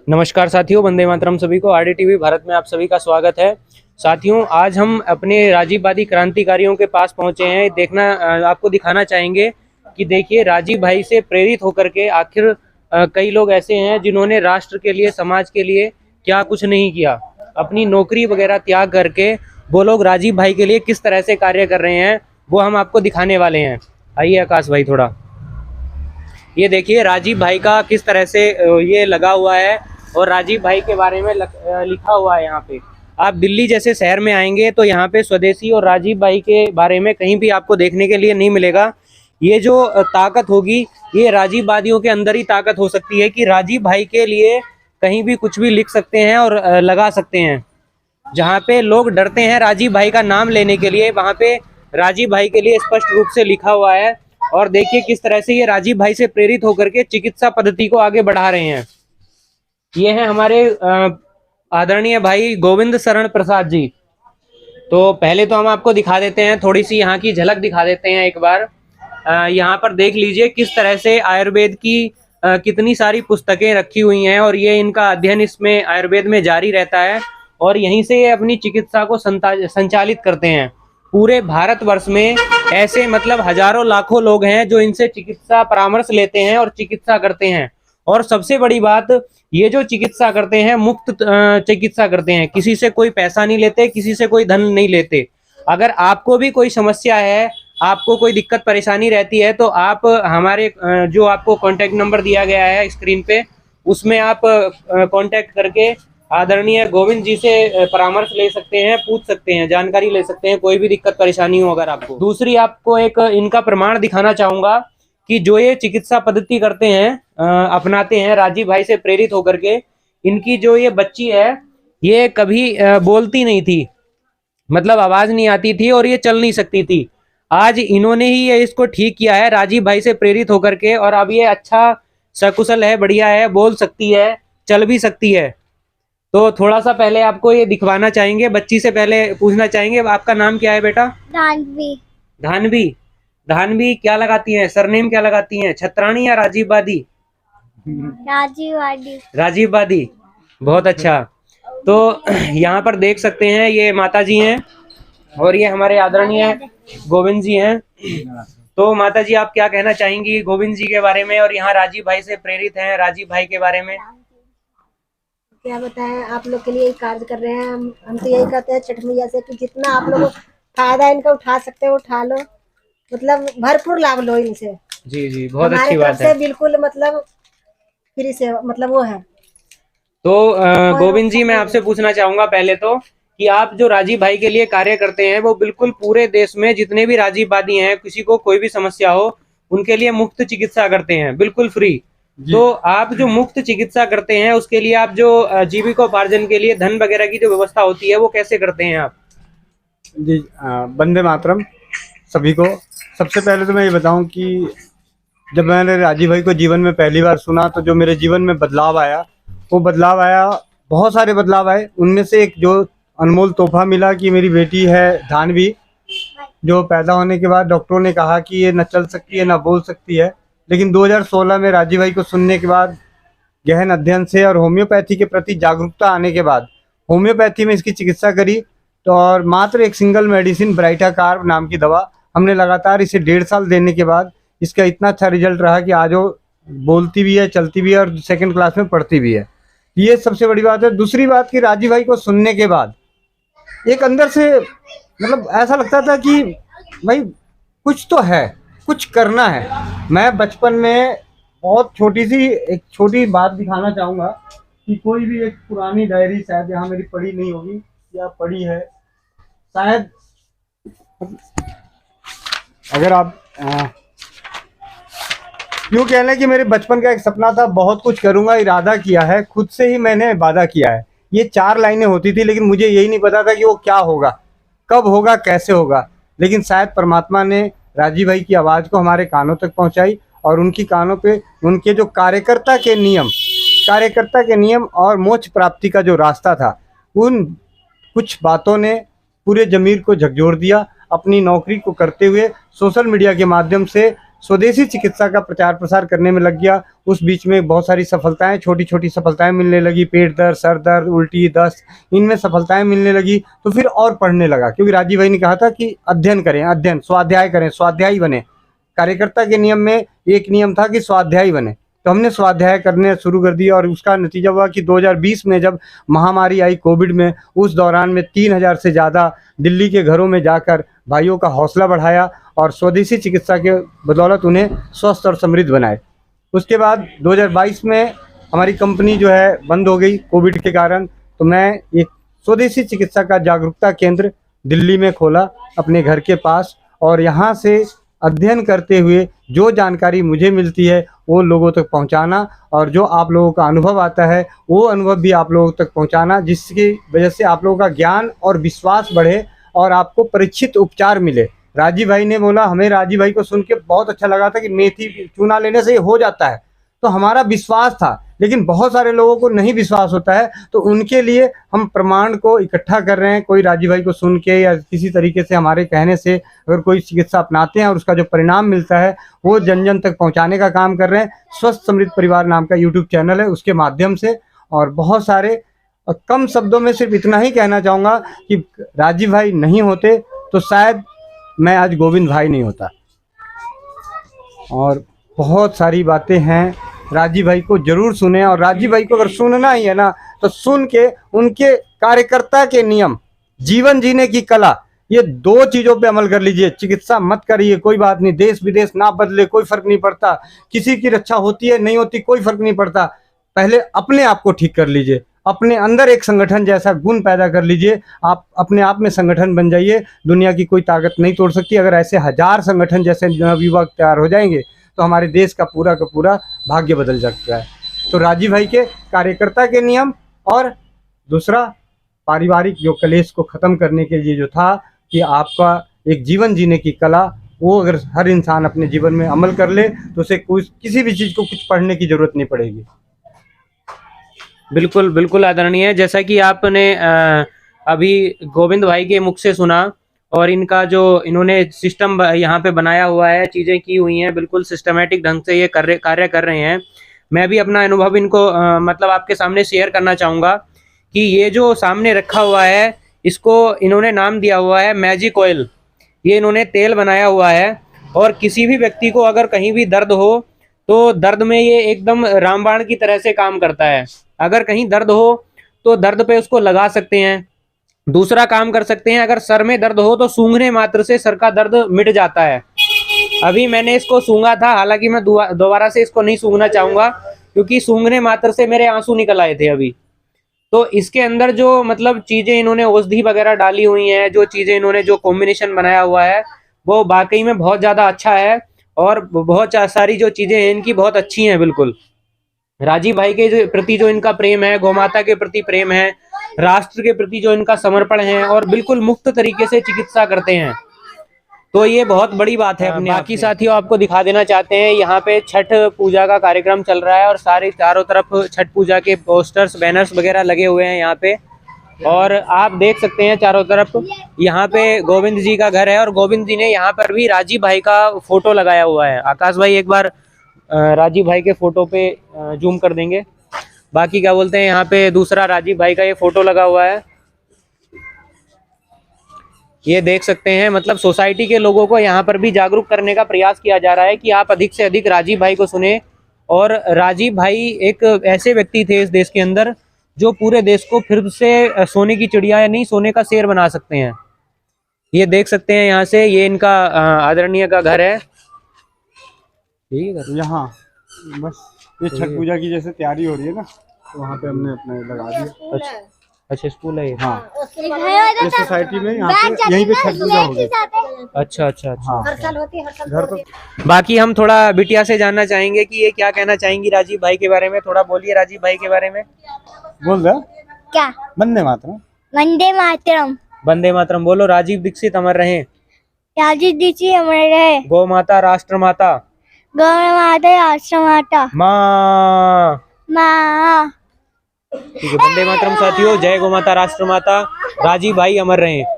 नमस्कार साथियों, वंदे मातरम। सभी को आरडी भारत में आप सभी का स्वागत है। साथियों, आज हम अपने राजीववादी क्रांतिकारियों के पास पहुंचे हैं। आपको दिखाना चाहेंगे कि देखिए, राजीव भाई से प्रेरित होकर के आखिर कई लोग ऐसे हैं जिन्होंने राष्ट्र के लिए, समाज के लिए क्या कुछ नहीं किया। अपनी नौकरी वगैरह त्याग करके वो लोग राजीव भाई के लिए किस तरह से कार्य कर रहे हैं, वो हम आपको दिखाने वाले हैं। आइए आकाश भाई, थोड़ा ये देखिए राजीव भाई का किस तरह से ये लगा हुआ है और राजीव भाई के बारे में लिखा हुआ है। यहाँ पे आप दिल्ली जैसे शहर में आएंगे तो यहाँ पे स्वदेशी और राजीव भाई के बारे में कहीं भी आपको देखने के लिए नहीं मिलेगा। ये जो ताकत होगी, ये राजीववादियों के अंदर ही ताकत हो सकती है कि राजीव भाई के लिए कहीं भी कुछ भी लिख सकते हैं और लगा सकते हैं। जहाँ पे लोग डरते हैं राजीव भाई का नाम लेने के लिए, वहाँ पे राजीव भाई के लिए स्पष्ट रूप से लिखा हुआ है। और देखिए किस तरह से ये राजीव भाई से प्रेरित होकर के चिकित्सा पद्धति को आगे बढ़ा रहे हैं। ये हैं हमारे आदरणीय भाई गोविंद शरण प्रसाद जी। तो पहले तो हम आपको दिखा देते हैं, थोड़ी सी यहाँ की झलक दिखा देते हैं एक बार। यहाँ पर देख लीजिए किस तरह से आयुर्वेद की कितनी सारी पुस्तकें रखी हुई हैं और ये इनका अध्ययन इसमें आयुर्वेद में जारी रहता है और यहीं से ये अपनी चिकित्सा को संचालित करते हैं। पूरे भारतवर्ष में ऐसे मतलब हजारों लाखों लोग हैं जो इनसे चिकित्सा परामर्श लेते हैं और चिकित्सा करते हैं। और सबसे बड़ी बात, ये जो चिकित्सा करते हैं मुफ्त चिकित्सा करते हैं, किसी से कोई पैसा नहीं लेते, किसी से कोई धन नहीं लेते। अगर आपको भी कोई समस्या है, आपको कोई दिक्कत परेशानी रहती है, तो आप हमारे जो आपको कांटेक्ट नंबर दिया गया है स्क्रीन पे, उसमें आप कांटेक्ट करके आदरणीय गोविंद जी से परामर्श ले सकते हैं, पूछ सकते हैं, जानकारी ले सकते हैं, कोई भी दिक्कत परेशानी हो अगर आपको। दूसरी आपको एक इनका प्रमाण दिखाना चाहूंगा कि जो ये चिकित्सा पद्धति करते हैं, अपनाते हैं राजीव भाई से प्रेरित होकर के, इनकी जो ये बच्ची है ये कभी बोलती नहीं थी, मतलब आवाज नहीं आती थी और ये चल नहीं सकती थी। आज इन्होंने ही ये इसको ठीक किया है राजीव भाई से प्रेरित होकर के, और अब ये अच्छा सकुशल है, बढ़िया है, बोल सकती है, चल भी सकती है। तो थोड़ा सा पहले आपको ये दिखवाना चाहेंगे। बच्ची से पहले पूछना चाहेंगे, आपका नाम क्या है बेटा? धानवी। धानवी। धानवी क्या लगाती हैं, सरनेम क्या लगाती हैं, छत्राणी या राजीववादी? राजीववादी। राजीववादी, बहुत अच्छा। तो यहाँ पर देख सकते हैं ये माता जी हैं और ये हमारे आदरणीय गोविंद जी हैं। तो माता जी, आप क्या कहना चाहेंगी गोविंद जी के बारे में और यहाँ राजीव भाई से प्रेरित हैं राजीव भाई के बारे में? क्या बताएं, आप लोग के लिए कार्य कर रहे हैं। हम तो यही कहते हैं छठ मैया से कि जितना आप लोग फायदा इनका उठा सकते हो उठा लो, मतलब भरपूर लाभ लो इनसे। जी जी, बहुत अच्छी बात है। बिल्कुल मतलब फ्री से, मतलब वो है। तो गोविंद जी, मैं आपसे पूछना चाहूंगा पहले तो कि आप जो राजीव भाई के लिए कार्य करते हैं वो बिल्कुल पूरे देश में जितने भी राजीववादी हैं, किसी को कोई भी समस्या हो उनके लिए मुफ्त चिकित्सा करते हैं, बिल्कुल फ्री। तो आप जो मुफ्त चिकित्सा करते हैं उसके लिए आप जो जीविकोपार्जन के लिए धन वगैरह की जो व्यवस्था होती है वो कैसे करते हैं आप? जी, वंदे मातरम सभी को। सबसे पहले तो मैं ये बताऊं कि जब मैंने राजीव भाई को जीवन में पहली बार सुना तो जो मेरे जीवन में बदलाव आया, वो बदलाव आया, बहुत सारे बदलाव आए। उनमें से एक जो अनमोल तोहफा मिला कि मेरी बेटी है धानवी, जो पैदा होने के बाद डॉक्टरों ने कहा कि ये न चल सकती है न बोल सकती है, लेकिन 2016 में राजीव भाई को सुनने के बाद, गहन अध्ययन से और होम्योपैथी के प्रति जागरूकता आने के बाद होम्योपैथी में इसकी चिकित्सा करी। तो और मात्र एक सिंगल मेडिसिन ब्राइटा कार्ब नाम की दवा हमने लगातार इसे 1.5 साल देने के बाद इसका इतना अच्छा रिजल्ट रहा कि आज वो बोलती भी है, चलती भी है और 2nd क्लास में पढ़ती भी है। ये सबसे बड़ी बात है। दूसरी बात कि राजीव भाई को सुनने के बाद एक अंदर से मतलब ऐसा लगता था कि भाई कुछ तो है, कुछ करना है। मैं बचपन में बहुत एक छोटी बात दिखाना चाहूँगा कि कोई भी एक पुरानी डायरी शायद यहाँ मेरी पढ़ी नहीं होगी या पढ़ी है शायद, अगर आप यूँ कह लें कि मेरे बचपन का एक सपना था, बहुत कुछ करूँगा, इरादा किया है, खुद से ही मैंने वादा किया है। ये 4 लाइनें होती थी, लेकिन मुझे यही नहीं पता था कि वो क्या होगा, कब होगा, कैसे होगा। लेकिन शायद परमात्मा ने राजीव भाई की आवाज़ को हमारे कानों तक पहुंचाई और उनकी कानों पे उनके जो कार्यकर्ता के नियम और मोक्ष प्राप्ति का जो रास्ता था, उन कुछ बातों ने पूरे ज़मीर को झकझोर दिया। अपनी नौकरी को करते हुए सोशल मीडिया के माध्यम से स्वदेशी चिकित्सा का प्रचार प्रसार करने में लग गया। उस बीच में बहुत सारी सफलताएं, छोटी छोटी सफलताएं मिलने लगी, पेट दर्द, सर दर्द, उल्टी, दस्त, इनमें सफलताएं मिलने लगी। तो फिर और पढ़ने लगा, क्योंकि राजीव भाई ने कहा था कि अध्ययन करें, अध्ययन, स्वाध्याय करें, स्वाध्यायी बने। कार्यकर्ता के नियम में एक नियम था कि स्वाध्यायी बने, तो हमने स्वाध्याय करने शुरू कर दिया। और उसका नतीजा हुआ कि 2020 में जब महामारी आई कोविड में, उस दौरान में 3000 से ज़्यादा दिल्ली के घरों में जाकर भाइयों का हौसला बढ़ाया और स्वदेशी चिकित्सा के बदौलत उन्हें स्वस्थ और समृद्ध बनाए। उसके बाद 2022 में हमारी कंपनी जो है बंद हो गई कोविड के कारण, तो मैं एक स्वदेशी चिकित्सा का जागरूकता केंद्र दिल्ली में खोला अपने घर के पास, और यहाँ से अध्ययन करते हुए जो जानकारी मुझे मिलती है वो लोगों तक पहुंचाना, और जो आप लोगों का अनुभव आता है वो अनुभव भी आप लोगों तक पहुंचाना, जिसकी वजह से आप लोगों का ज्ञान और विश्वास बढ़े और आपको परीक्षित उपचार मिले। राजीव भाई ने बोला, हमें राजीव भाई को सुन के बहुत अच्छा लगा था कि मेथी चूना लेने से ये हो जाता है, तो हमारा विश्वास था, लेकिन बहुत सारे लोगों को नहीं विश्वास होता है। तो उनके लिए हम प्रमाण को इकट्ठा कर रहे हैं। कोई राजीव भाई को सुन के या किसी तरीके से हमारे कहने से अगर कोई चिकित्सा अपनाते हैं और उसका जो परिणाम मिलता है वो जन जन तक पहुंचाने का काम कर रहे हैं। स्वस्थ समृद्ध परिवार नाम का यूट्यूब चैनल है, उसके माध्यम से। और बहुत सारे, और कम शब्दों में सिर्फ इतना ही कहना चाहूँगा कि राजीव भाई नहीं होते तो शायद मैं आज गोविंद भाई नहीं होता। और बहुत सारी बातें हैं, राजीव भाई को जरूर सुने। और राजीव भाई को अगर सुनना ही है ना, तो सुन के उनके कार्यकर्ता के नियम, जीवन जीने की कला, ये 2 चीज़ों पे अमल कर लीजिए। चिकित्सा मत करिए, कोई बात नहीं, देश विदेश ना बदले, कोई फर्क नहीं पड़ता। किसी की रक्षा होती है नहीं होती, कोई फर्क नहीं पड़ता। पहले अपने आप को ठीक कर लीजिए, अपने अंदर एक संगठन जैसा गुण पैदा कर लीजिए। आप अपने आप में संगठन बन जाइए, दुनिया की कोई ताकत नहीं तोड़ सकती। अगर ऐसे 1000 संगठन जैसे नवयुवक तैयार हो जाएंगे तो हमारे देश का पूरा भाग्य बदल सकता है। तो राजीव भाई के कार्यकर्ता के नियम, और दूसरा पारिवारिक जो कलेश को ख़त्म करने के लिए जो था कि आपका एक जीवन जीने की कला, वो अगर हर इंसान अपने जीवन में अमल कर ले तो उसे किसी भी चीज़ को कुछ पढ़ने की ज़रूरत नहीं पड़ेगी। बिल्कुल बिल्कुल आदरणीय, जैसा कि आपने अभी गोविंद भाई के मुख से सुना, और इनका जो इन्होंने सिस्टम यहाँ पे बनाया हुआ है, चीज़ें की हुई हैं, बिल्कुल सिस्टमेटिक ढंग से ये कार्य कर रहे हैं। मैं भी अपना अनुभव इनको मतलब आपके सामने शेयर करना चाहूँगा कि ये जो सामने रखा हुआ है, इसको इन्होंने नाम दिया हुआ है मैजिक ऑयल। ये इन्होंने तेल बनाया हुआ है, और किसी भी व्यक्ति को अगर कहीं भी दर्द हो तो दर्द में ये एकदम रामबाण की तरह से काम करता है। अगर कहीं दर्द हो तो दर्द पे उसको लगा सकते हैं। दूसरा काम कर सकते हैं, अगर सर में दर्द हो तो सूंघने मात्र से सर का दर्द मिट जाता है। अभी मैंने इसको सूंघा था, हालांकि मैं दोबारा से इसको नहीं सूंघना चाहूँगा, क्योंकि सूंघने मात्र से मेरे आंसू निकल आए थे अभी। तो इसके अंदर जो मतलब चीज़ें इन्होंने औषधि वगैरह डाली हुई हैं, जो चीज़ें इन्होंने जो कॉम्बिनेशन बनाया हुआ है, वो वाकई में बहुत ज़्यादा अच्छा है, और बहुत सारी जो चीज़ें हैं इनकी बहुत अच्छी हैं। बिल्कुल राजीव भाई के प्रति जो इनका प्रेम है, गौमाता के प्रति प्रेम है, राष्ट्र के प्रति जो इनका समर्पण है, और बिल्कुल मुक्त तरीके से चिकित्सा करते हैं, तो ये बहुत बड़ी बात है। अपने बाकी साथियों, आपको दिखा देना चाहते हैं, यहाँ पे छठ पूजा का कार्यक्रम चल रहा है, और सारे चारों तरफ छठ पूजा के पोस्टर्स, बैनर्स वगैरह लगे हुए हैं यहाँ पे। और आप देख सकते हैं चारों तरफ, यहाँ पे गोविंद जी का घर है, और गोविंद जी ने यहाँ पर भी राजीव भाई का फोटो लगाया हुआ है। आकाश भाई एक बार राजीव भाई के फोटो पे जूम कर देंगे। बाकी क्या बोलते हैं, यहाँ पे दूसरा राजीव भाई का ये फोटो लगा हुआ है, ये देख सकते हैं। मतलब सोसाइटी के लोगों को यहाँ पर भी जागरूक करने का प्रयास किया जा रहा है कि आप अधिक से अधिक राजीव भाई को सुने। और राजीव भाई एक ऐसे व्यक्ति थे इस देश के अंदर जो पूरे देश को फिर से सोने की चिड़िया या नहीं, सोने का शेर बना सकते हैं। ये देख सकते हैं यहाँ से, ये इनका आदरणीय का घर है। यहाँ बस ये छठ पूजा की जैसे तैयारी हो रही है ना, तो वहाँ पे हमने अपने लगा दिया। अच्छा स्कूल है ये? हाँ, इस सोसाइटी में यहाँ पे यहीं पे छठ पूजा होगी। अच्छा अच्छा अच्छा। हर साल होती है, हर साल घर तो बाकी हम थोड़ा बिटिया से जानना चाहेंगे कि ये क्या कहना चाहेंगी राजीव भाई के बारे में। थोड़ा बोलिए राजीव भाई के बारे में। बोल रहा क्या? वंदे मातरम। वंदे मातरम। वंदे मातरम बोलो। राजीव दीक्षित अमर रहे। राजीव दीक्षित अमर रहे। गौ माता राष्ट्र माता। गौ माता राष्ट्र माता। माँ। माँ। ठीक है, वंदे मातरम साथियों। जय गौ माता राष्ट्र माता। राजीव भाई अमर रहे।